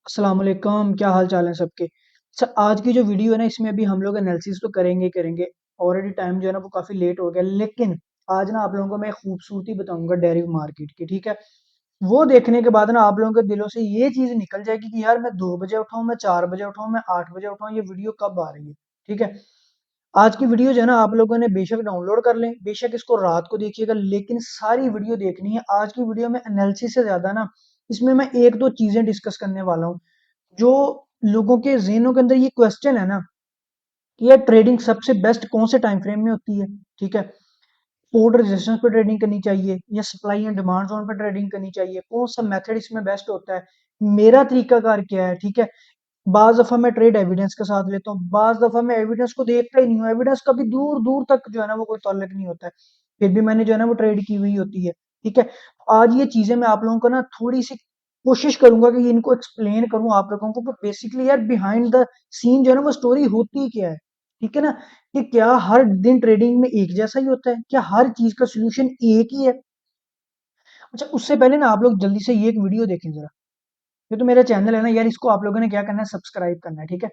अस्सलाम वालेकुम, क्या हाल चाल है सबके। आज की जो वीडियो है ना, इसमें अभी हम लोग एनालिसिस तो करेंगे ही करेंगे। ऑलरेडी टाइम जो है ना वो काफ़ी लेट हो गया, लेकिन आज ना आप लोगों को मैं एक खूबसूरती बताऊंगा डेरिव मार्केट की, ठीक है। वो देखने के बाद ना आप लोगों के दिलों से ये चीज़ निकल जाएगी कि यार मैं 2 बजे उठाऊं, मैं 4 बजे उठाऊं, मैं 8 बजे उठाऊं, ये वीडियो कब आ रही है। ठीक है। आज की वीडियो जो है ना आप लोगों ने बेशक डाउनलोड कर लें, बेशक इसको रात को देखिएगा, लेकिन सारी वीडियो देखनी है। आज की वीडियो में एनालिसिस से ज्यादा ना इसमें मैं एक दो चीजें डिस्कस करने वाला हूँ जो लोगों के ज़हनों के अंदर ये क्वेश्चन है ना कि यार ट्रेडिंग सबसे बेस्ट कौन से टाइम फ्रेम में होती है। ठीक है। सपोर्ट रेजिस्टेंस पे ट्रेडिंग करनी चाहिए या सप्लाई एंड डिमांड जोन पे ट्रेडिंग करनी चाहिए, कौन सा मेथड इसमें बेस्ट होता है, मेरा तरीकाकार क्या है। ठीक है। बाज दफा मैं ट्रेड एविडेंस के साथ लेता हूँ, बाज दफा मैं एविडेंस को देखता ही नहीं हूँ, एविडेंस कभी दूर दूर तक जो है ना वो कोई ताल्लुक नहीं होता है, फिर भी मैंने जो है ना वो ट्रेड की हुई होती है। ठीक है। आज ये चीजें मैं आप लोगों को ना थोड़ी सी कोशिश करूंगा कि इनको एक्सप्लेन करूं आप लोगों को कि बेसिकली यार बिहाइंड द सीन जो है ना वो स्टोरी होती क्या है। ठीक है ना। कि क्या हर दिन ट्रेडिंग में एक जैसा ही होता है, क्या हर चीज का सोल्यूशन एक ही है। अच्छा, उससे पहले ना आप लोग जल्दी से ये एक वीडियो देखें जरा। ये तो मेरा चैनल है ना यार, इसको आप लोगों ने क्या करना है, सब्सक्राइब करना है। ठीक है।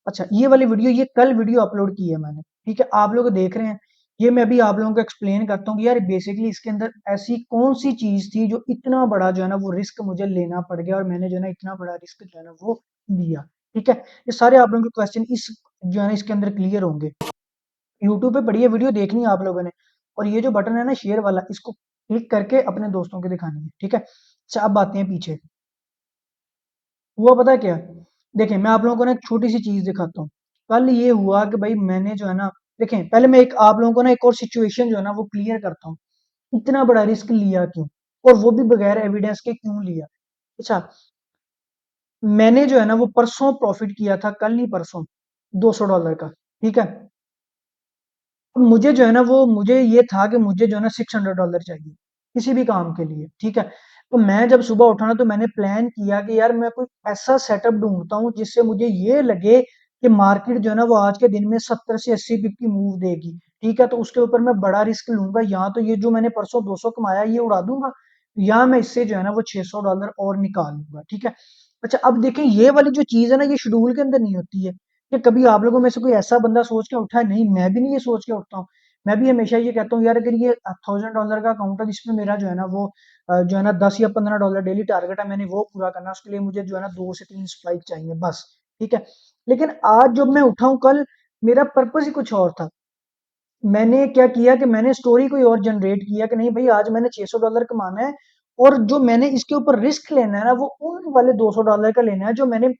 अच्छा, ये वाली वीडियो ये कल वीडियो अपलोड की है मैंने। ठीक है, आप लोग देख रहे हैं। ये मैं अभी आप लोगों को एक्सप्लेन करता हूँ कि यार बेसिकली इसके अंदर ऐसी कौन सी चीज थी जो इतना बड़ा जो है ना वो रिस्क मुझे लेना पड़ गया, और मैंने जो है ना इतना बड़ा रिस्क जो है ना वो लिया। ठीक है। ये सारे आप लोगों के क्वेश्चन इस जो है ना इसके अंदर क्लियर होंगे। यूट्यूब पे बढ़िया वीडियो देखनी है आप लोगों ने, और ये जो बटन है ना शेयर वाला, इसको क्लिक करके अपने दोस्तों को दिखानी है। ठीक है। अच्छा, अब आते हैं पीछे। हुआ पता है क्या। देखें, मैं आप लोगों को ना एक छोटी सी चीज दिखाता हूँ। कल ये हुआ कि भाई मैंने जो है ना, देखें पहले मैं एक आप लोगों को ना एक और सिचुएशन जो है ना वो क्लियर करता हूँ। इतना बड़ा रिस्क लिया क्यों, और वो भी बगैर एविडेंस के क्यों लिया। अच्छा, मैंने जो है ना वो परसों प्रॉफिट किया था, कल नहीं परसों, $200 का। ठीक है। अब मुझे जो है ना वो मुझे ये था कि मुझे जो है ना $600 चाहिए किसी भी काम के लिए। ठीक है। तो मैं जब सुबह उठा ना तो मैंने प्लान किया कि यार मैं कोई ऐसा सेटअप ढूंढता हूँ जिससे मुझे ये लगे कि मार्केट जो है ना वो आज के दिन में 70 से 80 पिप की मूव देगी। ठीक है। तो उसके ऊपर मैं बड़ा रिस्क लूंगा, या तो ये जो मैंने परसों 200 कमाया ये उड़ा दूंगा, या मैं इससे जो है ना वो $600 और निकाल लूंगा। ठीक है। अच्छा, अब देखें ये वाली जो चीज है ना ये शेड्यूल के अंदर नहीं होती है। कि कभी आप लोगों में से कोई ऐसा बंदा सोच के उठा है, नहीं मैं भी नहीं ये सोच के उठता हूँ। मैं भी हमेशा ये कहता हूँ यार अगर ये $1000 का अकाउंट है जिसमें मेरा जो है ना वो जो है ना $10 या $15 डेली टारगेट है, मैंने वो पूरा करना है, उसके लिए मुझे जो है ना 2 से 3 स्ट्राइक चाहिए बस। ठीक है। लेकिन आज जब मैं उठा हूँ कल, मेरा पर्पज ही कुछ और था। मैंने क्या किया कि मैंने स्टोरी कोई और जनरेट किया कि नहीं भाई आज मैंने $600 कमाना है, और जो मैंने इसके ऊपर रिस्क लेना है ना वो उन वाले $200 का लेना है जो मैंने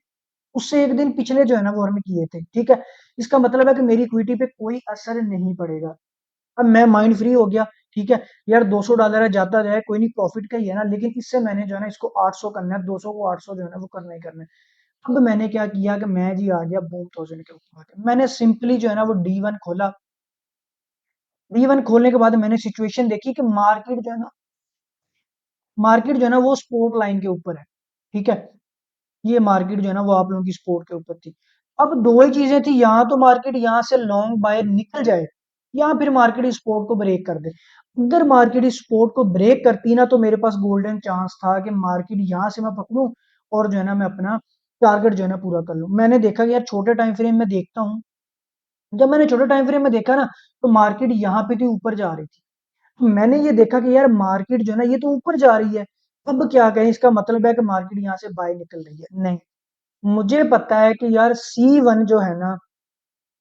उससे एक दिन पिछले जो है ना वो हमें किए थे। ठीक है। इसका मतलब है कि मेरी इक्विटी पे कोई असर नहीं पड़ेगा। अब मैं माइंड फ्री हो गया। ठीक है। यार $200 है, जाता जाए कोई नहीं, प्रॉफिट का ही है ना, लेकिन इससे मैंने जो है ना इसको 800 करना है, 200 को 800 जो है ना वो करना ही करना है। अब मैंने क्या किया कि मैं जी आ गया बूम थाउजेंड के ऊपर आके। मैंने सिंपली जो है ना वो D1 खोला। D1 खोलने के बाद मैंने सिचुएशन देखी कि मार्केट जो है ना वो स्पोर्ट लाइन के ऊपर है। ठीक है। ये मार्केट जो है ना वो आप लोगों की सपोर्ट के ऊपर थी। अब दो ही चीजें थी, यहाँ तो मार्केट यहाँ से लॉन्ग बाय निकल जाए, या फिर मार्केट इस सपोर्ट को ब्रेक कर दे। अगर मार्केट इस सपोर्ट को ब्रेक करती ना तो मेरे पास गोल्डन चांस था कि मार्केट यहाँ से मैं पकड़ूं, और जो है ना मैं अपना टारगेट जो है ना पूरा कर लूं। मैंने देखा कि यार छोटे टाइम फ्रेम में देखता हूँ, जब मैंने छोटे टाइम फ्रेम में देखा ना तो मार्केट यहाँ पे थी, ऊपर जा रही थी। तो मैंने ये देखा कि यार मार्केट जो है ना ये तो ऊपर जा रही है, अब क्या कहें, इसका मतलब है कि मार्केट यहाँ से बाय निकल रही है। नहीं, मुझे पता है कि यार C1 जो है ना,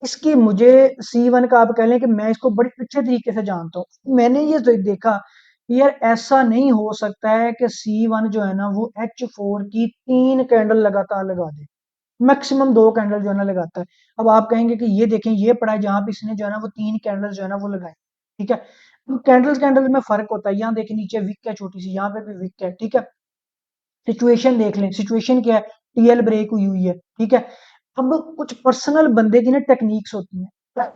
इसकी मुझे C1 का आप कह लें कि मैं इसको बड़े अच्छे तरीके से जानता हूँ। मैंने ये देखा कि यार ऐसा नहीं हो सकता है कि C1 जो है ना वो H4 की 3 कैंडल लगातार लगा दे, मैक्सिमम 2 कैंडल जो है ना लगाता है। अब आप कहेंगे कि ये देखें ये पड़ा है जहां पे इसने जो है ना वो 3 कैंडल जो है ना वो लगाए। ठीक है। तो कैंडल्स कैंडल में फर्क होता है, यहाँ देखिए नीचे विक है छोटी सी, यहाँ पे भी विक है। ठीक है। सिचुएशन देख लें, सिचुएशन क्या है, टीएल ब्रेक हुई हुई है। ठीक है। अब कुछ पर्सनल बंदे की ना टेक्निक्स होती हैं,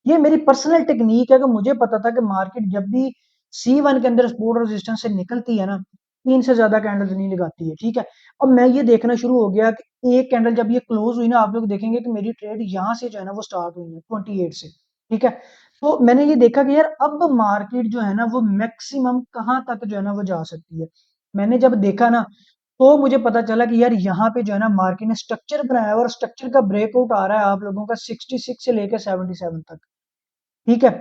ये मेरी पर्सनल टेक्निक है कि मुझे पता था कि मार्केट जब भी C1 के अंदर सपोर्ट रेजिस्टेंस से निकलती है ना, 3 से ज्यादा कैंडल नहीं लगाती है। ठीक है। अब मैं ये देखना शुरू हो गया कि एक कैंडल जब ये क्लोज हुई ना, आप लोग देखेंगे कि मेरी ट्रेड यहाँ से जो है ना वो स्टार्ट हुई है 28 से। ठीक है। तो मैंने ये देखा कि यार अब मार्केट जो है ना वो मैक्सिमम कहाँ तक जो है ना वो जा सकती है। मैंने जब देखा ना तो मुझे पता चला कि यार यहाँ पे जो है ना मार्केट ने स्ट्रक्चर बनाया और स्ट्रक्चर का ब्रेकआउट आ रहा है आप लोगों का 66 से लेकर 77 तक। ठीक है,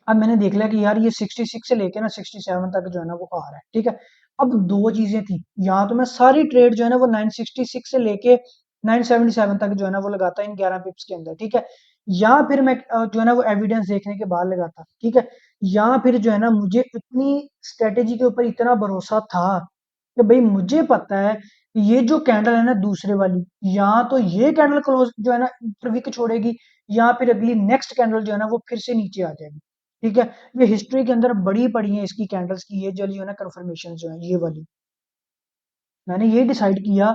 अब मैंने देख लिया कि यार ये 66 से लेके ना 67 तक जो है ना वो आ रहा है। ठीक है, अब दो चीजें थी, यहाँ तो मैं सारी ट्रेड जो है ना वो 966 से लेके 977 तक जो है ना वो लगाता है इन 11 पिप्स के अंदर। ठीक है, या फिर मैं जो है ना वो एविडेंस देखने के बाद लगाता। ठीक है, या फिर जो है ना मुझे इतनी स्ट्रेटेजी के ऊपर इतना भरोसा था कि भाई मुझे पता है कि ये जो कैंडल है ना दूसरे वाली, या तो ये कैंडल क्लोज जो है ना ऊपर विक छोड़ेगी, या फिर अगली नेक्स्ट कैंडल जो है ना वो फिर से नीचे आ जाएगी। ठीक है, ये हिस्ट्री के अंदर बड़ी पड़ी है इसकी कैंडल्स की, ये जो है ना कंफर्मेशन जो है ये वाली। मैंने ये डिसाइड किया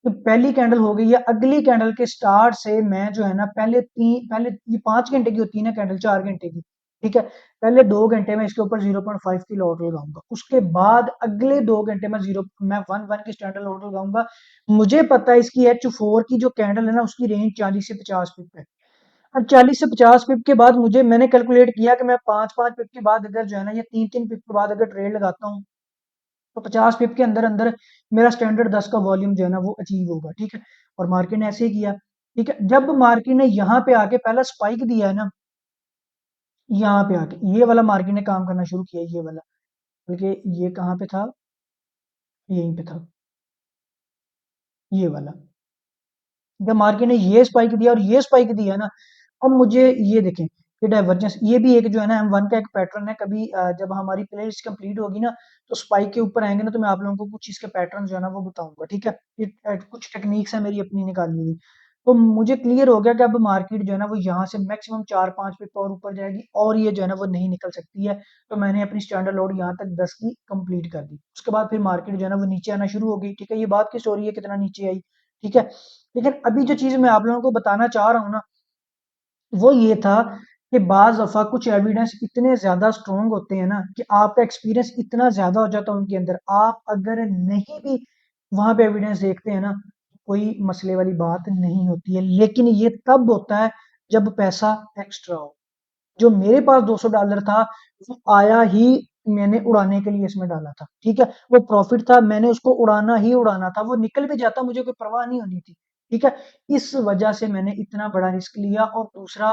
कि पहली कैंडल हो गई है, अगली कैंडल के स्टार्ट से मैं जो है ना पहले ये 5 घंटे की होती है ना कैंडल, 4 घंटे की। ठीक है, पहले 2 घंटे में इसके ऊपर 0.5 की लॉट लगाऊंगा, उसके बाद अगले 2 घंटे में मैं 1 की स्टैंडर्ड लॉट लगाऊंगा। मुझे पता है इसकी H4 की जो कैंडल है ना उसकी रेंज 40 से 50 पिप है। अब 40 से 50 पिप के बाद मुझे मैंने कैलकुलेट किया कि मैं 5 5 पिप के बाद अगर जो है ना ये 3 3 पिप के बाद अगर ट्रेड लगाता हूँ तो 50 पिप के अंदर अंदर मेरा स्टैंडर्ड 10 का वॉल्यूम जो है ना वो अचीव होगा। ठीक है, और मार्केट ने ऐसे ही किया। ठीक है, जब मार्केट ने यहाँ पे आके पहला स्पाइक दिया है ना, यहाँ पे आके ये वाला मार्केट ने काम करना शुरू किया, ये वाला, बल्कि ये कहाँ पे था, यहीं पे था, ये वाला। जब मार्केट ने ये स्पाइक दिया और ये स्पाइक दिया ना, अब मुझे ये देखें, ये डाइवर्जेंस, ये भी एक जो है ना M1 का एक पैटर्न है। कभी जब हमारी प्लेलिस्ट कंप्लीट होगी ना तो स्पाइक के ऊपर आएंगे ना तो मैं आप लोगों को कुछ इसके पैटर्न जो है ना वो बताऊंगा। ठीक है, ये कुछ टेक्निक्स है मेरी अपनी निकाली हुई। तो मुझे क्लियर हो गया कि अब मार्केट जो है ना वो यहाँ से मैक्सिमम 4 5 पिप और ऊपर जाएगी और ये जो है ना वो नहीं निकल सकती है। तो मैंने अपनी स्टैंडर्ड लोड यहाँ तक 10 की कंप्लीट कर दी। उसके बाद फिर मार्केट जो है ना वो नीचे आना शुरू हो गई। ठीक है, ये बात की स्टोरी है कितना नीचे आई। ठीक है, लेकिन अभी जो चीज मैं आप लोगों को बताना चाह रहा हूँ ना वो ये था कि बाज दफा कुछ एविडेंस इतने ज्यादा स्ट्रोंग होते हैं ना कि आपका एक्सपीरियंस इतना ज्यादा हो जाता है उनके अंदर, आप अगर नहीं भी वहां पे एविडेंस देखते हैं ना कोई मसले वाली बात नहीं होती है। लेकिन ये तब होता है जब पैसा एक्स्ट्रा हो। जो मेरे पास $200 था वो आया ही मैंने उड़ाने के लिए इसमें डाला था। ठीक है, वो प्रॉफिट था, मैंने उसको उड़ाना ही उड़ाना था, वो निकल भी जाता मुझे कोई परवाह नहीं होनी थी। ठीक है, इस वजह से मैंने इतना बड़ा रिस्क लिया। और दूसरा,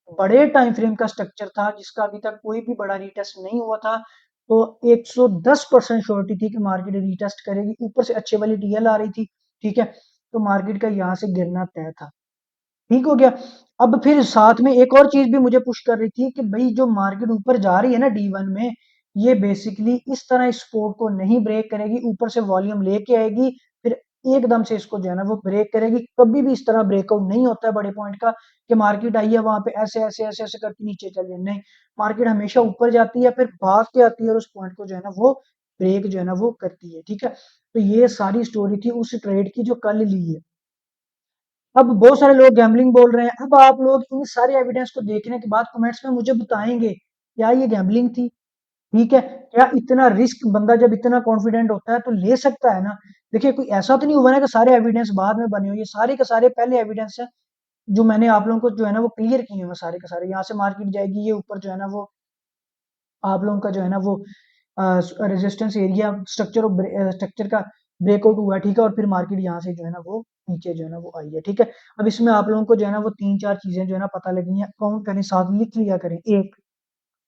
बड़े टाइम फ्रेम का स्ट्रक्चर था जिसका अभी तक कोई भी बड़ा रीटेस्ट नहीं हुआ था। तो 110% श्योरिटी थी कि मार्केट रीटेस्ट करेगी, ऊपर से अच्छे वाली टीएल आ रही थी। ठीक है, तो मार्केट का यहाँ से गिरना तय था। ठीक हो गया। अब फिर साथ में एक और चीज भी मुझे पुश कर रही थी कि भाई जो मार्केट ऊपर जा रही है ना D1 में, ये बेसिकली इस तरह इस सपोर्ट को नहीं ब्रेक करेगी, ऊपर से वॉल्यूम लेके आएगी, फिर एकदम से इसको जो है ना वो ब्रेक करेगी। कभी भी इस तरह ब्रेकआउट नहीं होता है बड़े पॉइंट का कि मार्केट आई है वहां पे ऐसे ऐसे ऐसे ऐसे करके नीचे चल जाए, नहीं, मार्केट हमेशा ऊपर जाती है फिर भाग के आती है और उस पॉइंट को जो है ना वो ब्रेक जो है ना वो करती है। ठीक है, तो ये सारी स्टोरी थी उस ट्रेड की जो कल ली है। अब बहुत सारे लोग गैम्बलिंग बोल रहे हैं। अब आप लोग इन सारे एविडेंस को देखने के बाद कमेंट्स में मुझे बताएंगे क्या ये गैम्बलिंग थी। ठीक है, क्या इतना रिस्क बंदा जब इतना कॉन्फिडेंट होता है तो ले सकता है ना। देखिए कोई ऐसा तो नहीं हुआ ना कि सारे एविडेंस बाद में बने हो, ये सारे के सारे पहले एविडेंस है जो मैंने आप लोगों को जो है ना वो क्लियर किए हुए सारे के सारे। यहाँ से मार्केट जाएगी, ये ऊपर जो है ना वो आप लोगों का जो है ना वो रेजिस्टेंस एरिया स्ट्रक्चर का ब्रेकआउट हुआ है। ठीक है, और फिर मार्केट यहाँ से जो है ना वो नीचे जो है ना वो आई है। ठीक है, अब इसमें आप लोगों को जो है ना वो तीन चार चीजें जो है ना पता लगी हैं, काउंट करें साथ लिख लिया करें। एक,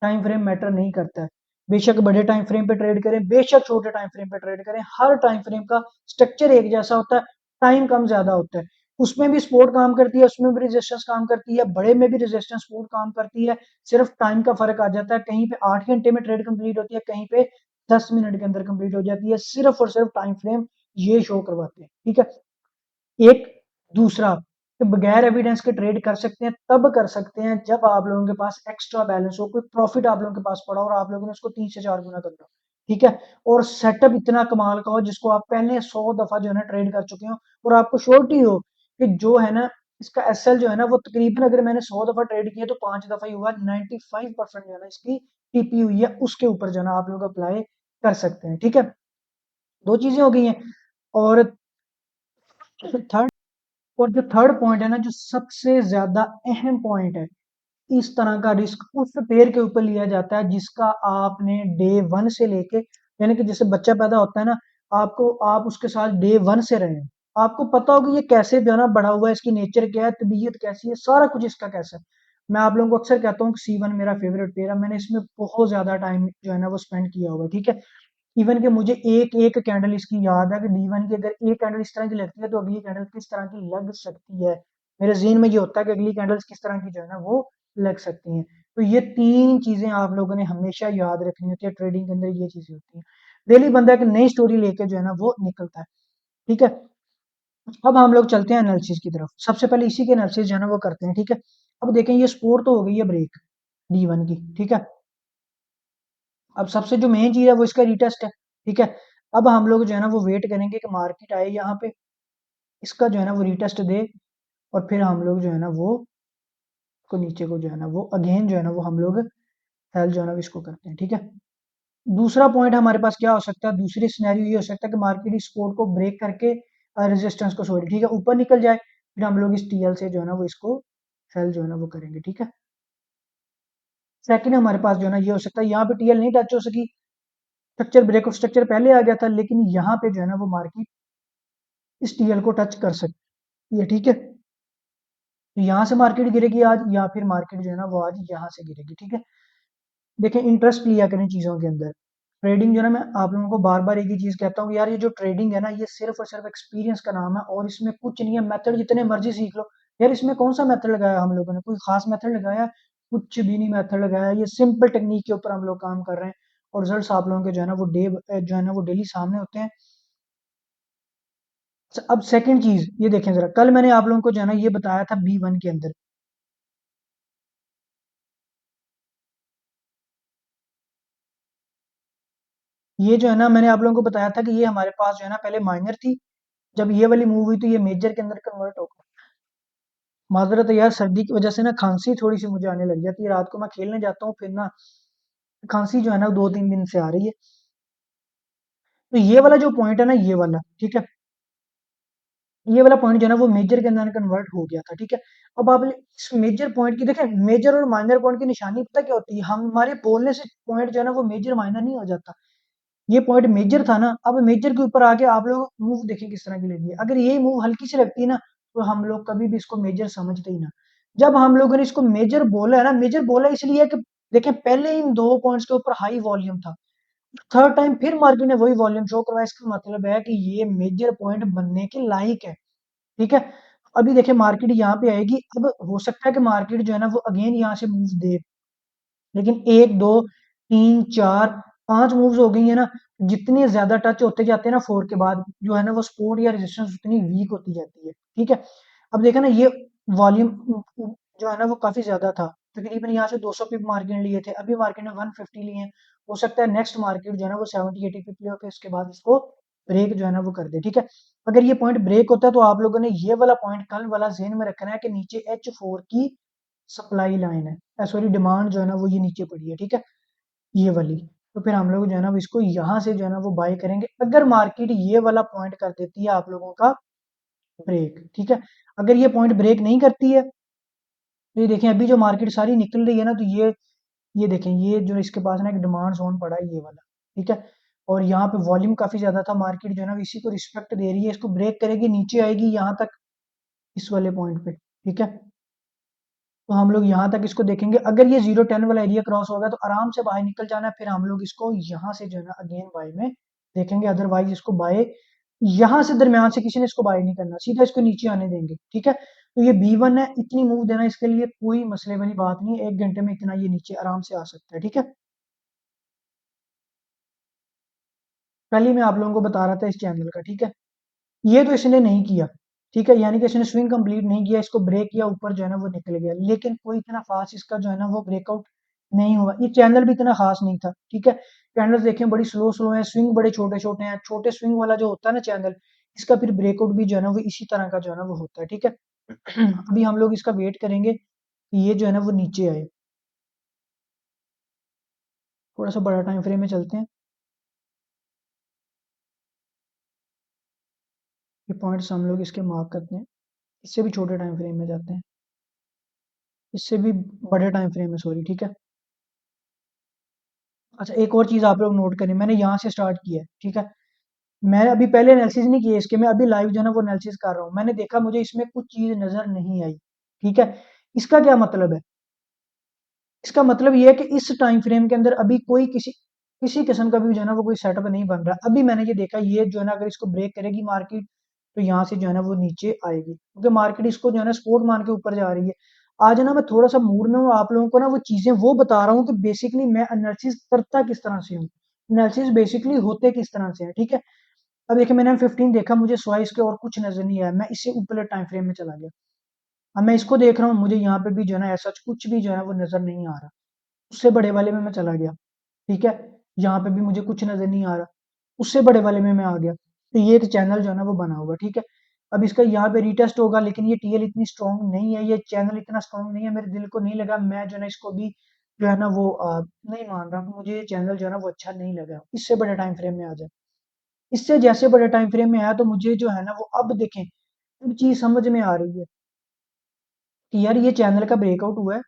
टाइम फ्रेम मैटर नहीं करता है, बेशक बड़े टाइम फ्रेम पे ट्रेड करें बेशक छोटे टाइम फ्रेम पे ट्रेड करें, हर टाइम फ्रेम का स्ट्रक्चर एक जैसा होता है, टाइम कम ज्यादा होता है। उसमें भी सपोर्ट काम करती है, उसमें भी रेजिस्टेंस काम करती है, बड़े में भी रेजिस्टेंस सपोर्ट काम करती है। सिर्फ टाइम का फर्क आ जाता है, कहीं पे 8 घंटे में ट्रेड कंप्लीट होती है, कहीं पे 10 मिनट के अंदर कंप्लीट हो जाती है, सिर्फ और सिर्फ टाइम फ्रेम ये शो करवाते हैं। ठीक है, एक, दूसरा, कि बगैर एविडेंस के ट्रेड कर सकते हैं, तब कर सकते हैं जब आप लोगों के पास एक्स्ट्रा बैलेंस हो, कोई प्रॉफिट आप लोगों के पास पड़ा हो और आप लोगों ने उसको 3 से 4 गुना कर लो। ठीक है, और सेटअप इतना कमाल का हो जिसको आप पहले 100 दफा जो है ना ट्रेड कर चुके हो और आपको श्योरिटी हो कि जो है ना इसका एसएल जो है ना वो तकरीबन अगर मैंने 100 दफा ट्रेड किया तो 5 दफा ही हुआ, 95% जो है ना इसकी टीपी हुई है, उसके ऊपर जो है ना आप लोग अप्लाई कर सकते हैं। ठीक है, दो चीजें हो गई हैं। और थर्ड, और जो थर्ड पॉइंट है ना जो सबसे ज्यादा अहम पॉइंट है, इस तरह का रिस्क उस पेड़ के ऊपर लिया जाता है जिसका आपने डे 1 से लेके, यानी कि जैसे बच्चा पैदा होता है ना, आप उसके साथ डे वन से रहे हैं, आपको पता होगा ये कैसे जो है ना बढ़ा हुआ है, इसकी नेचर क्या है, तबीयत कैसी है, सारा कुछ इसका कैसा है। मैं आप लोगों को अक्सर कहता हूँ कि C1 मेरा फेवरेट पेयर है, मैंने इसमें बहुत ज्यादा टाइम जो है ना वो स्पेंड किया हुआ है, ठीक है। इवन कि मुझे एक एक कैंडल इसकी याद है कि D1 की अगर एक कैंडल इस तरह की लगती है तो अगली कैंडल किस तरह की लग सकती है। मेरे ज़हन में ये होता है कि अगली कैंडल्स किस तरह की जो है ना वो लग सकती हैं। तो ये 3 चीज़ें आप लोगों ने हमेशा याद रखनी होती है, ट्रेडिंग के अंदर ये चीज़ें होती हैं। डेली बंदा एक नई स्टोरी लेके जो है ना वो निकलता है, ठीक है। अब हम लोग चलते हैं एनालिसिस की तरफ। सबसे पहले इसी के एनालिसिस जो है ना वो करते हैं, ठीक है। अब देखें ये सपोर्ट तो हो गई है ब्रेक D1 की, ठीक है। अब सबसे जो मेन चीज़ है वो इसका रीटेस्ट है, ठीक है। अब हम लोग जो है ना वो वेट करेंगे कि मार्केट आए यहाँ पे, इसका जो है ना वो रीटेस्ट दे, और फिर हम लोग जो है ना वो को नीचे को जो है ना वो अगेन जो है ना वो हम लोग हेल जो है ना इसको करते हैं, ठीक है। दूसरा पॉइंट हमारे पास क्या हो सकता है, दूसरी सिनेरियो ये हो सकता है कि मार्केट इस सपोर्ट को ब्रेक करके रेजिस्टेंस को, सॉरी ठीक है, ऊपर निकल जाए, फिर हम लोग इस TL से जो है ना वो इसको सेल जो है ना वो करेंगे, ठीक है। सेकंड हमारे पास जो है ना ये हो सकता है यहाँ पे TL नहीं टच हो सकी, स्ट्रक्चर ब्रेक ऑफ स्ट्रक्चर पहले आ गया था, लेकिन यहाँ पे जो है ना वो मार्केट इस TL को टच कर सकती है, ठीक है। तो यहाँ से मार्केट गिरेगी आज, या फिर मार्केट जो है ना वो आज यहाँ से गिरेगी, ठीक है। देखें इंटरेस्ट लिया करें चीज़ों के अंदर। ट्रेडिंग जो है ना, मैं आप लोगों को बार बार एक ही चीज़ कहता हूँ कि यार ये जो ट्रेडिंग है ना ये सिर्फ और सिर्फ एक्सपीरियंस का नाम है, और इसमें कुछ नहीं है, मेथड जितने मर्जी सीख लो। यार इसमें कौन सा मेथड लगाया हम लोगों ने, कोई खास मेथड लगाया? कुछ भी नहीं मेथड लगाया, ये सिंपल टेक्निक के ऊपर हम लोग काम कर रहे हैं, और रिजल्ट आप लोगों के जो है ना वो जो है ना वो डेली सामने होते हैं। अब सेकंड चीज ये देखें जरा, कल मैंने आप लोगों को जो है ना ये बताया था B1 के अंदर, ये जो है ना मैंने आप लोगों को बताया था कि ये हमारे पास जो है ना पहले माइनर थी, जब ये वाली मूव हुई तो ये मेजर के अंदर कन्वर्ट हो गई। माजरत है यार, सर्दी की वजह से ना खांसी थोड़ी सी मुझे आने लग जाती है, रात को मैं खेलने जाता हूँ फिर ना खांसी जो है ना 2-3 दिन से आ रही है। तो ये वाला जो पॉइंट है ना ये वाला, ठीक है, ये वाला पॉइंट जो है ना वो मेजर के अंदर कन्वर्ट हो गया था, ठीक है। अब आप इस मेजर पॉइंट की देखें, मेजर और माइनर पॉइंट की निशानी पता क्या होती है, हमारे बोलने से पॉइंट जो है ना वो मेजर माइनर नहीं हो जाता। ये पॉइंट मेजर था ना, अब मेजर के ऊपर आके आप लोग मूव देखें किस तरह की लगी है, अगर ये मूव हल्की सी लगती है ना तो हम लोग कभी भी इसको मेजर समझते ही ना। जब हम लोगों ने इसको मेजर बोला है ना, मेजर बोला इसलिए कि देखें पहले इन दो पॉइंट्स के ऊपर हाई वॉल्यूम था, थर्ड टाइम फिर मार्केट ने वही वॉल्यूम शो करवाया, इसका मतलब है कि ये मेजर पॉइंट बनने के लायक है, ठीक है। अभी देखिए मार्केट यहाँ पे आएगी, अब हो सकता है कि मार्केट जो है ना वो अगेन यहाँ से मूव दे, लेकिन 1 2 3 4 5 मूव्स हो गई है ना, जितने ज्यादा टच होते जाते हैं ना 4 के बाद जो है ना वो सपोर्ट या रेजिस्टेंस उतनी वीक होती जाती है, ठीक है। अब देखा ना ये वॉल्यूम जो है ना वो काफी ज्यादा था, तकरीबन यहाँ से 200 पिप मार्केट ने लिए थे, अभी मार्केट ने 150 लिए हैं। हो सकता है नेक्स्ट मार्केट जो है ना वो 70-80 पिप ले होकर इसके बाद इसको ब्रेक जो है ना वो कर दे, ठीक है। अगर ये पॉइंट ब्रेक होता है तो आप लोगों ने ये वाला पॉइंट कल वाला जेन में रखना है कि नीचे H4 की सप्लाई लाइन है, सॉरी डिमांड जो है ना वो ये नीचे पड़ी है, ठीक है, ये वाली। तो फिर हम लोग जो है ना इसको यहाँ से जो है ना वो बाय करेंगे, अगर मार्केट ये वाला पॉइंट कर देती है आप लोगों का ब्रेक, ठीक है। अगर ये पॉइंट ब्रेक नहीं करती है, तो ये देखें अभी जो मार्केट सारी निकल रही है ना, तो ये देखें ये जो इसके पास ना एक डिमांड जोन पड़ा है ये वाला, ठीक है। और यहाँ पे वॉल्यूम काफी ज्यादा था, मार्केट जो है ना इसी को रिस्पेक्ट दे रही है, इसको ब्रेक करेगी नीचे आएगी यहाँ तक, इस वाले पॉइंट पे, ठीक है। तो हम लोग यहाँ तक इसको देखेंगे, अगर ये 0-10 वाला एरिया क्रॉस होगा तो आराम से बाहर निकल जाना है, फिर हम लोग इसको यहाँ से जो है ना अगेन बाय में देखेंगे, अदरवाइज इसको बाय यहाँ से दरमियान से किसी ने इसको बाय नहीं करना, सीधा इसको नीचे आने देंगे, ठीक है। तो ये B1 है, इतनी मूव देना इसके लिए कोई मसले वाली बात नहीं है, 1 घंटे में इतना ये नीचे आराम से आ सकता है, ठीक है। पहले मैं आप लोगों को बता रहा था इस चैनल का, ठीक है। ये तो इसने नहीं किया, ठीक है, यानी कि इसने स्विंग कंप्लीट नहीं किया, इसको ब्रेक किया ऊपर जो है ना वो निकल गया, लेकिन कोई इतना फास्ट इसका जो है ना वो ब्रेकआउट नहीं हुआ, ये चैनल भी इतना खास नहीं था, ठीक है। कैंडल्स देखें बड़ी स्लो स्लो है, स्विंग बड़े छोटे छोटे हैं, छोटे स्विंग वाला जो होता है ना चैनल, इसका फिर ब्रेकआउट भी जो है ना वो इसी तरह का जो है ना वो होता है, ठीक है। अभी हम लोग इसका वेट करेंगे कि ये जो है ना वो नीचे आए, थोड़ा सा बड़ा टाइम फ्रेम में चलते हैं, ये पॉइंट्स हम लोग इसके मार्क करते हैं, इससे भी छोटे टाइम फ्रेम में जाते हैं, इससे भी बड़े टाइम फ्रेम में, सॉरी, ठीक है। अच्छा एक और चीज आप लोग नोट करें, मैंने यहाँ से स्टार्ट किया है, ठीक है। मैं अभी पहले एनालिसिस नहीं किया इसके, मैं अभी लाइव जो है ना वो एनालिसिस कर रहा हूँ। मैंने देखा मुझे इसमें कुछ चीज़ नज़र नहीं आई, ठीक है? इसका क्या मतलब है? इसका मतलब ये है कि इस टाइम फ्रेम के अंदर अभी कोई किसी किसी किस्म का भी जो है ना वो कोई सेटअप नहीं बन रहा। अभी मैंने ये देखा ये जो है ना अगर इसको ब्रेक करेगी मार्केट तो यहाँ से जो है ना वो नीचे आएगी, क्योंकि मार्केट इसको जो है ना सपोर्ट मान के ऊपर जा रही है। आज ना मैं थोड़ा सा मूड में हूँ, आप लोगों को ना वो चीज़ें वो बता रहा हूँ कि बेसिकली मैं एनालिसिस करता किस तरह से हूँ, एनालिसिस बेसिकली होते किस तरह से है, ठीक है? अब देखिए मैंने 15 देखा, मुझे सिवाय इसके और कुछ नजर नहीं आया, मैं इससे ऊपर टाइम फ्रेम में चला गया। अब मैं इसको देख रहा हूँ, मुझे यहाँ पे भी जो है ना ऐसा कुछ भी जो है वो नजर नहीं आ रहा। उससे बड़े वाले में मैं चला गया, ठीक है? यहाँ पे भी मुझे कुछ नजर नहीं आ रहा, उससे बड़े वाले में मैं आ गया। तो ये तो चैनल जो है ना वो बना हुआ, ठीक है? अब इसका यहाँ पे रीटेस्ट होगा, लेकिन ये टीएल इतनी स्ट्रांग नहीं है, ये चैनल इतना स्ट्रांग नहीं है, मेरे दिल को नहीं लगा, मैं जो है ना इसको भी जो है ना वो नहीं मान रहा हूँ, मुझे ये चैनल जो है ना वो अच्छा नहीं लगा। इससे बड़े टाइम फ्रेम में आ जाए, इससे जैसे बड़े टाइम फ्रेम में आया तो मुझे जो है ना वो अब देखें, अब चीज समझ में आ रही है कि यार ये चैनल का ब्रेकआउट हुआ है,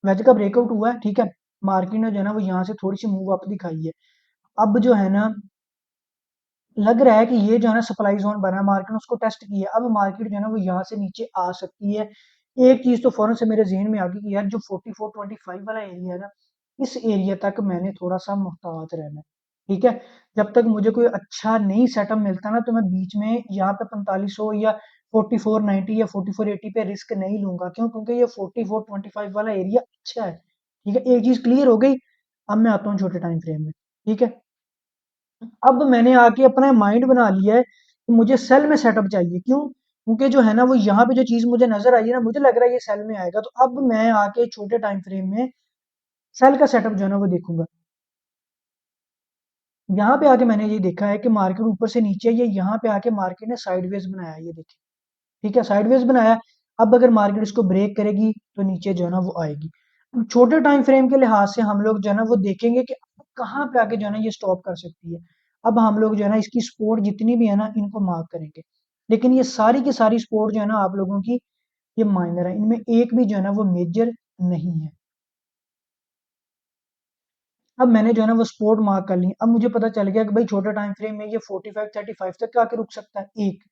वेज का ब्रेकआउट हुआ है, ठीक है? मार्केट ने जो है ना वो यहाँ से थोड़ी सी मूव अप दिखाई है। अब जो है ना लग रहा है कि ये जो है ना सप्लाई जोन बना है, मार्केट ने उसको टेस्ट किया, अब मार्केट जो है ना वो यहाँ से नीचे आ सकती है। एक चीज तो फौरन से मेरे जहन में आ गई कि यार जो 4425 वाला एरिया है ना, इस एरिया तक मैंने थोड़ा सा मुहतात रहना है, ठीक है? जब तक मुझे कोई अच्छा नहीं सेटअप मिलता ना तो मैं बीच में यहाँ पे 4500 या 4490 या 4480 पे रिस्क नहीं लूंगा। क्यों? क्योंकि ये 4425 वाला एरिया अच्छा है, ठीक है? एक चीज क्लियर हो गई। अब मैं आता हूँ छोटे टाइम फ्रेम में, ठीक है? अब मैंने आके अपना माइंड बना लिया है कि मुझे सेल में सेटअप चाहिए। क्यों? क्योंकि जो है ना वो यहाँ पे जो चीज मुझे नजर आई है ना, मुझे लग रहा है ये सेल में आएगा, तो अब मैं आके छोटे टाइम फ्रेम में सेल का सेटअप जो है ना वो देखूंगा। यहाँ पे आके मैंने ये देखा है कि मार्केट ऊपर से नीचे, ये यहाँ पे आके मार्केट ने साइडवेज बनाया, ये देखिए, ठीक है? साइडवेज बनाया। अब अगर मार्केट इसको ब्रेक करेगी तो नीचे जो है ना वो आएगी। अब छोटे टाइम फ्रेम के लिहाज से हम लोग जो है ना वो देखेंगे कि कहाँ पे आके जो है ना ये स्टॉप कर सकती है। अब हम लोग जो है ना इसकी सपोर्ट जितनी भी है ना इनको मार्क करेंगे, लेकिन ये सारी की सारी सपोर्ट जो है ना आप लोगों की ये माइनर है, इनमें एक भी जो है ना वो मेजर नहीं है। अब मैंने जो है ना वो सपोर्ट मार्क कर ली। अब मुझे पता चल गया कि भाई छोटे टाइम फ्रेम में ये 4535 तक आके रुक सकता है, एक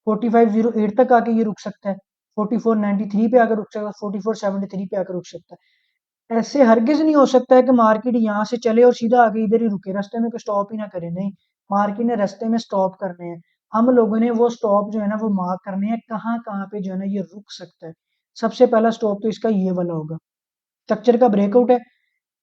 4508 तक आके ये रुक सकता है, 4493 पे आकर रुक सकता है, 4473 पे आकर रुक सकता है। ऐसे हरगिज नहीं हो सकता है कि मार्केट यहाँ से चले और सीधा आगे इधर ही रुके, रास्ते में कोई स्टॉप ही ना करे। नहीं, मार्केट ने रास्ते में स्टॉप करने हैं, हम लोगों ने वो स्टॉप जो है ना वो मार्क करने हैं, कहाँ कहाँ पे जो है ना ये रुक सकता है। सबसे पहला स्टॉप तो इसका ये वाला होगा, स्ट्रक्चर का ब्रेकआउट है,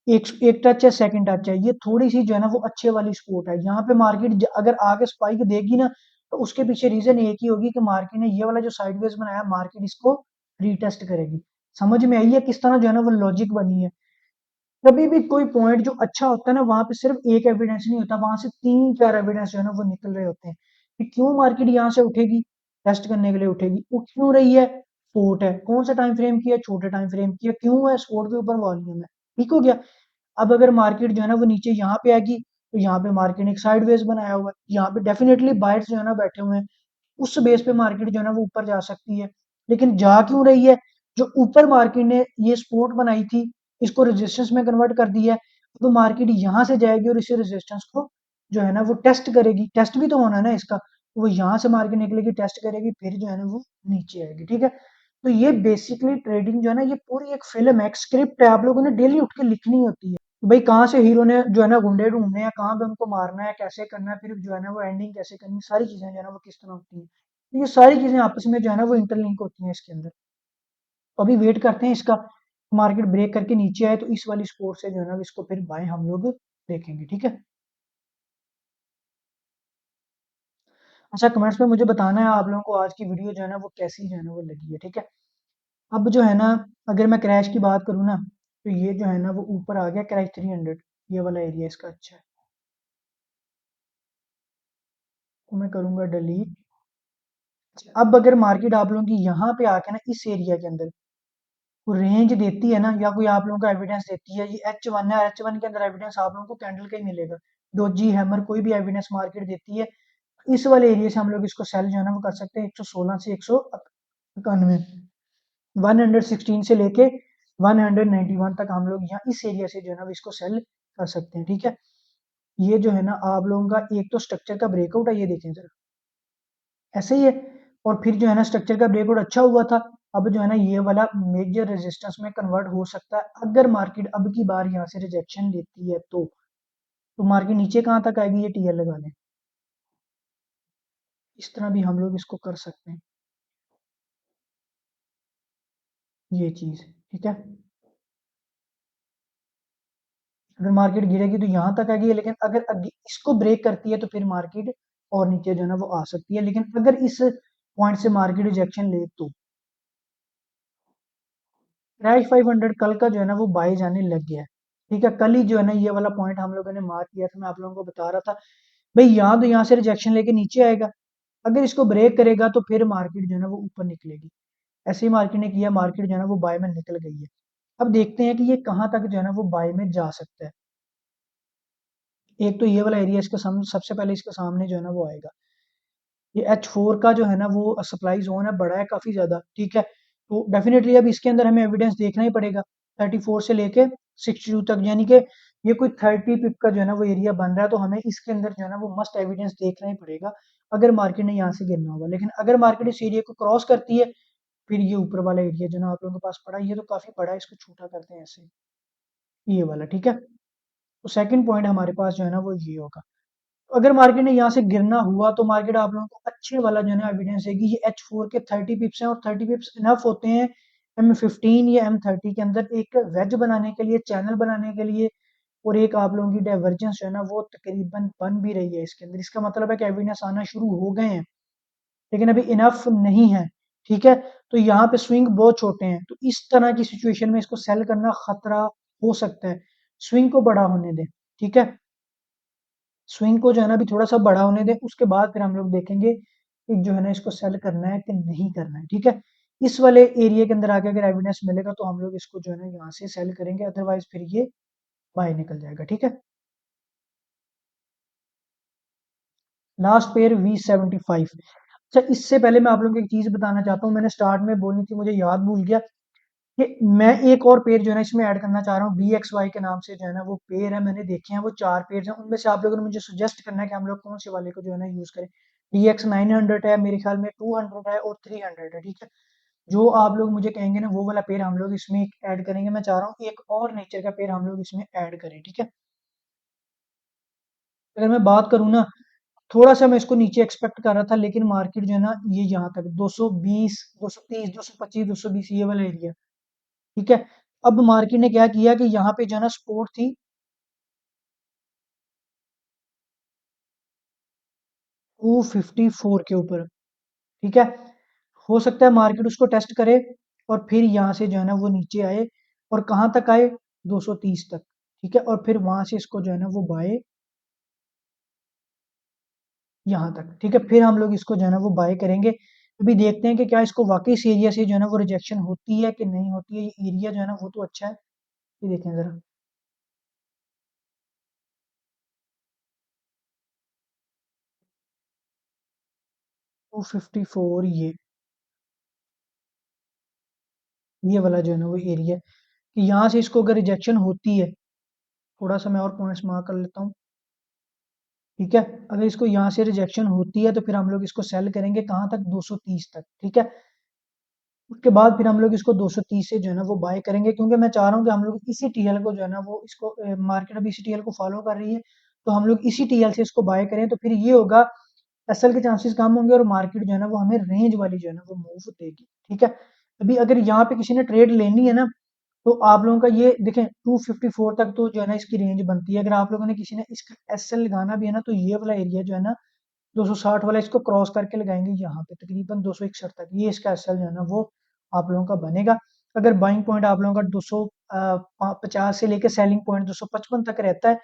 एक एक टच है, सेकंड टच है, ये थोड़ी सी जो है ना वो अच्छे वाली सपोर्ट है। यहाँ पे मार्केट अगर आगे स्पाइक देगी ना तो उसके पीछे रीजन एक ही होगी कि मार्केट ने ये वाला जो साइडवेज बनाया, मार्केट इसको रीटेस्ट करेगी। समझ में आई है किस तरह जो है ना वो लॉजिक बनी है? कभी भी कोई पॉइंट जो अच्छा होता है ना वहां पे सिर्फ एक एविडेंस नहीं होता, वहां से तीन चार एविडेंस जो है ना वो निकल रहे होते हैं कि क्यों मार्केट यहाँ से उठेगी, टेस्ट करने के लिए उठेगी, उठ क्यों रही है, सपोर्ट है, कौन सा टाइम फ्रेम की है, छोटे टाइम फ्रेम की है, क्यों है, सपोर्ट के ऊपर वॉल्यूम है, ठीक हो गया? अब अगर मार्केट जो है ना वो नीचे यहाँ पे आएगी तो यहाँ पे मार्केट ने एक साइडवेज बनाया हुआ है, यहाँ पे डेफिनेटली बायर्स जो है ना बैठे हुए हैं, उस बेस पे मार्केट जो है ना वो ऊपर जा सकती है। लेकिन जा क्यों रही है? जो ऊपर मार्केट ने ये सपोर्ट बनाई थी इसको रेजिस्टेंस में कन्वर्ट कर दिया है, तो मार्केट यहाँ से जाएगी और इसी रेजिस्टेंस को जो है ना वो टेस्ट करेगी, टेस्ट भी तो होना है ना इसका, वो यहाँ से मार्केट निकलेगी, टेस्ट करेगी, फिर जो है ना वो नीचे आएगी, ठीक है? तो ये बेसिकली ट्रेडिंग जो है ना ये पूरी एक फिल्म है, एक स्क्रिप्ट है, आप लोगों ने डेली उठ के लिखनी होती है। भाई कहाँ से हीरो ने जो है ना गुंडे ढूंढने हैं, कहाँ पे उनको मारना है, कैसे करना है, फिर जो है ना वो एंडिंग कैसे करनी है, सारी चीजें जो है ना वो किस तरह होती हैं, तो ये सारी चीजें आपस में जो है ना वो इंटरलिंक होती हैं इसके अंदर। तो अभी वेट करते हैं इसका, मार्केट ब्रेक करके नीचे आए तो इस वाली सपोर्ट से जो है ना इसको फिर बाय हम लोग देखेंगे, ठीक है? अच्छा, कमेंट्स में मुझे बताना है आप लोगों को आज की वीडियो जो है ना वो कैसी जो है ना वो लगी है, ठीक है? अब जो है ना अगर मैं क्रैश की बात करूँ ना तो ये जो है ना वो ऊपर आ गया क्रैश 300, ये वाला एरिया इसका अच्छा है, तो मैं करूंगा डिलीट। अब अगर मार्केट आप लोगों की यहाँ पे आके ना इस एरिया के अंदर कोई रेंज देती है ना या कोई आप लोगों को एविडेंस देती है, ये H1 है, H1 के अंदर एविडेंस आप लोगों को कैंडल का ही मिलेगा, डोजी हैमर कोई भी एविडेंस मार्केट देती है, इस वाले एरिया से हम लोग इसको सेल जो है ना वो कर सकते हैं 116 से 191, 116 से लेके 191 तक हम लोग यहाँ इस एरिया से जो है ना इसको सेल कर सकते हैं, ठीक है? ये जो है ना आप लोगों का एक तो स्ट्रक्चर का ब्रेकआउट है, ये देखें जरा, ऐसे ही है। और फिर जो है ना स्ट्रक्चर का ब्रेकआउट अच्छा हुआ था, अब जो है ना ये वाला मेजर रेजिस्टेंस में कन्वर्ट हो सकता है अगर मार्केट अब की बार यहाँ से रिजेक्शन लेती है तो मार्केट नीचे कहाँ तक आएगी, ये टीएल लगा लें। इस तरह भी हम लोग इसको कर सकते हैं, ये चीज, ठीक है। अगर मार्केट गिरेगी तो यहाँ तक आएगी, लेकिन अगर इसको ब्रेक करती है तो फिर मार्केट और नीचे जो है ना वो आ सकती है। लेकिन अगर इस पॉइंट से मार्केट रिजेक्शन ले तो क्रैश 500 कल का जो है ना वो बाय जाने लग गया है, ठीक है। कल ही जो है ना ये वाला पॉइंट हम लोगों ने मार्क किया था, मैं आप लोगों को बता रहा था भाई यहाँ तो यहाँ से रिजेक्शन लेके नीचे आएगा, अगर इसको ब्रेक करेगा तो फिर मार्केट जो है ना वो ऊपर निकलेगी। ऐसे ही मार्केट ने किया, मार्केट जो है ना वो बाय में निकल गई है। अब देखते हैं कि ये कहाँ तक जो है ना वो बाय में जा सकता है। एक तो ये वाला एरिया इसके सामने, सबसे पहले इसके सामने जो है ना वो आएगा। ये H4 का जो है ना वो सप्लाई जोन है, बड़ा है काफी ज्यादा, ठीक है। तो डेफिनेटली अब इसके अंदर हमें एविडेंस देखना ही पड़ेगा 34 से लेके 62 तक, यानी कि ये कोई 30 पिप का जो है ना वो एरिया बन रहा है, तो हमें इसके अंदर जो है ना वो मस्ट एविडेंस देखना ही पड़ेगा अगर मार्केट ने यहाँ से गिरना होगा। लेकिन अगर मार्केट इस एरिया को क्रॉस करती है, फिर ये ऊपर वाला एरिया जो ना आप लोगों के पास पड़ा है, ये तो काफी बड़ा है, इसको छोटा करते हैं ऐसे, ये वाला, ठीक है। तो सेकंड पॉइंट हमारे पास जो है ना वो ये होगा। अगर मार्केट ने यहाँ से गिरना हुआ तो मार्केट आप लोगों को अच्छे वाला जो है ना एविडेंस देगी। ये H4 के 30 पिप्स हैं और 30 पिप्स इनफ होते हैं M15 या M30 के अंदर एक वेज बनाने के लिए, चैनल बनाने के लिए। और एक आप लोगों की डाइवर्जेंस जो है ना वो तकरीबन बन भी रही है इसके अंदर, इसका मतलब है कि एविडेंस आना शुरू हो गए हैं, लेकिन अभी इनफ नहीं है, ठीक है। तो यहाँ पे स्विंग बहुत छोटे हैं, तो इस तरह की सिचुएशन में इसको सेल करना खतरा हो सकता है। स्विंग को बड़ा होने दें, ठीक है। स्विंग को जो है ना अभी थोड़ा सा बड़ा होने दें, उसके बाद फिर हम लोग देखेंगे कि जो है ना इसको सेल करना है कि नहीं करना है, ठीक है। इस वाले एरिया के अंदर आके अगर एविडेंस मिलेगा तो हम लोग इसको जो है ना यहाँ से सेल करेंगे, अदरवाइज फिर ये बाय निकल जाएगा, ठीक है। Last pair V75। अच्छा, इससे पहले मैं आप लोगों को एक चीज बताना चाहता हूँ, मैंने स्टार्ट में बोलनी थी, मुझे याद भूल गया कि मैं एक और पेयर जो है ना इसमें ऐड करना चाह रहा हूँ। BXY के नाम से जो है ना वो पेयर है, मैंने देखे हैं वो 4 पेयर हैं, उनमें से आप लोगों ने मुझे सजेस्ट करना है कि हम लोग कौन से वाले को जो है ना यूज करें। DX900 है मेरे ख्याल में, 200 है और 300 है, ठीक है। जो आप लोग मुझे कहेंगे ना वो वाला पेयर हम लोग इसमें ऐड करेंगे। मैं चाह रहा हूँ एक और नेचर का पेयर हम लोग इसमें ऐड करें, ठीक है। अगर मैं बात करूँ ना, थोड़ा सा मैं इसको नीचे एक्सपेक्ट कर रहा था, लेकिन मार्केट जो है ना ये यहाँ तक 220, 230, 225, 220 ये वाला एरिया, ठीक है। अब मार्केट ने क्या किया कि यहाँ पे जो है ना सपोर्ट थी 254 के ऊपर, ठीक है। हो सकता है मार्केट उसको टेस्ट करे और फिर यहाँ से जो है ना वो नीचे आए, और कहाँ तक आए, 230 तक, ठीक है। और फिर वहां से इसको जो है ना वो बाय यहाँ तक, ठीक है। फिर हम लोग इसको जो है ना वो बाय करेंगे। अभी देखते हैं कि क्या इसको वाकई इस एरिया से जो है ना वो रिजेक्शन होती है कि नहीं होती है। ये एरिया जो है ना वो तो अच्छा है, ये देखें जरा, 254, ये वाला जो है ना वो एरिया, कि यहाँ से इसको अगर रिजेक्शन होती है, थोड़ा सा मैं और पॉइंट्स मार्क कर लेता हूँ, ठीक है। अगर इसको यहाँ से रिजेक्शन होती है तो फिर हम लोग इसको सेल करेंगे कहाँ तक, 230 तक, ठीक है। उसके बाद फिर हम लोग इसको 230 से जो है ना वो बाय करेंगे, क्योंकि मैं चाह रहा हूँ कि हम लोग इसी टीएल को जो है ना वो इसको, मार्केट अभी इसी टीएल को फॉलो कर रही है, तो हम लोग इसी टीएल से इसको बाय करें, तो फिर ये होगा एसएल के चांसेस कम होंगे और मार्केट जो है ना वो हमें रेंज वाली जो है ना वो मूव देगी, ठीक है। अभी अगर यहाँ पे किसी ने ट्रेड लेनी है ना, तो आप लोगों का ये देखें 254 तक तो जो है ना इसकी रेंज बनती है। अगर आप लोगों ने किसी ने इसका एसएल लगाना भी है ना, तो ये वाला एरिया जो है ना 260 वाला, इसको क्रॉस करके लगाएंगे यहाँ पे तकरीबन 261 तक, ये इसका एसएल जो है ना वो आप लोगों का बनेगा। अगर बाइंग पॉइंट आप लोगों का 250 से लेकर सेलिंग पॉइंट 255 तक रहता है,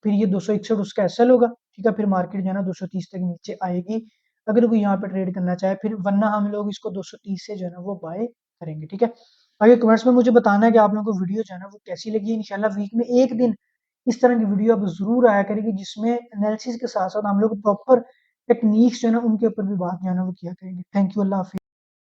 फिर ये 261 उसका एसएल होगा, ठीक है। फिर मार्केट जो है ना 230 तक नीचे आएगी अगर कोई यहाँ पे ट्रेड करना चाहे, फिर वरना हम लोग इसको 230 से जो है ना वो बाय करेंगे, ठीक है। आगे कमेंट्स में मुझे बताना है कि आप लोगों को वीडियो जो है ना वो कैसी लगी। इंशाल्लाह वीक में एक दिन इस तरह की वीडियो अब जरूर आया करेगी, जिसमें एनालिसिस के साथ साथ हम लोग प्रॉपर टेक्निक्स जो है ना उनके ऊपर भी बात जो है ना वो किया करेंगे। Thank you, Allah Hafiz.